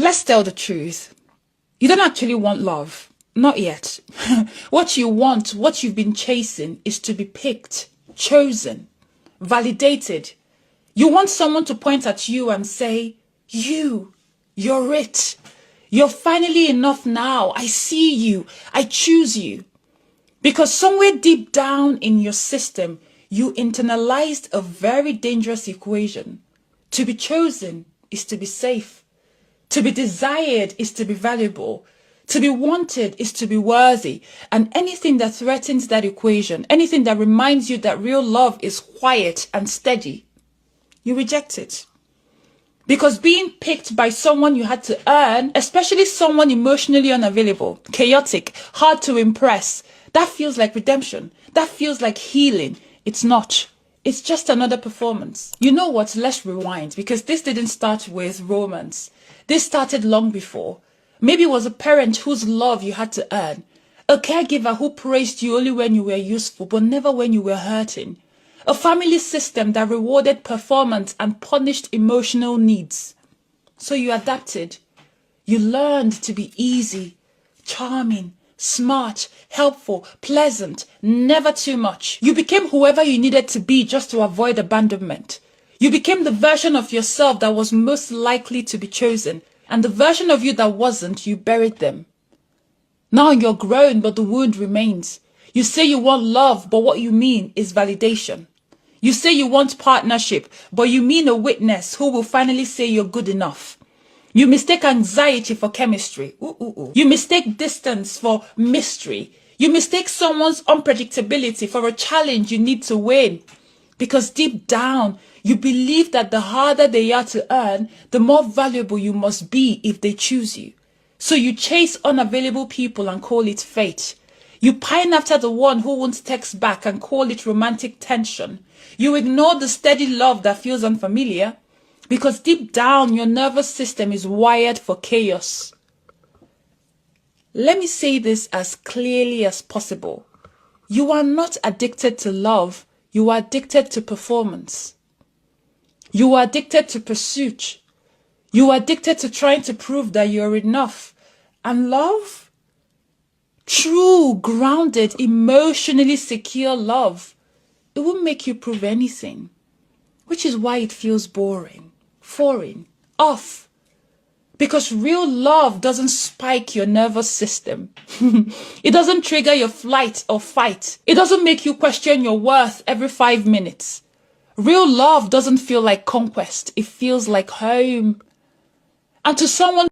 Let's tell the truth. You don't actually want love. Not yet. What you want, what you've been chasing, is to be picked, chosen, validated. You want someone to point at you and say, you're it. You're finally enough now. I see you. I choose you. Because somewhere deep down in your system, you internalized a very dangerous equation. To be chosen is to be safe. To be desired is to be valuable. To be wanted is to be worthy. And anything that threatens that equation, anything that reminds you that real love is quiet and steady, you reject it. Because being picked by someone you had to earn, especially someone emotionally unavailable, chaotic, hard to impress, that feels like redemption. That feels like healing. It's not. It's just another performance. You know what? Let's rewind, because this didn't start with romance. This started long before. Maybe it was a parent whose love you had to earn. A caregiver who praised you only when you were useful, but never when you were hurting. A family system that rewarded performance and punished emotional needs. So you adapted. You learned to be easy, charming, smart, helpful, pleasant, never too much. You became whoever you needed to be just to avoid abandonment. You became the version of yourself that was most likely to be chosen, and the version of you that wasn't, you buried them. Now you're grown, but the wound remains. You say you want love, but what you mean is validation. You say you want partnership, but you mean a witness who will finally say you're good enough. You mistake anxiety for chemistry. You mistake distance for mystery. You mistake someone's unpredictability for a challenge you need to win. Because deep down, you believe that the harder they are to earn, the more valuable you must be if they choose you. So you chase unavailable people and call it fate. You pine after the one who won't text back and call it romantic tension. You ignore the steady love that feels unfamiliar. Because deep down, your nervous system is wired for chaos. Let me say this as clearly as possible. You are not addicted to love. You are addicted to performance. You are addicted to pursuit. You are addicted to trying to prove that you're enough. And love? True, grounded, emotionally secure love. It won't make you prove anything. Which is why it feels boring, foreign, off. Because real love doesn't spike your nervous system. It doesn't trigger your flight or fight. It doesn't make you question your worth every 5 minutes. Real love doesn't feel like conquest. It feels like home. And to someone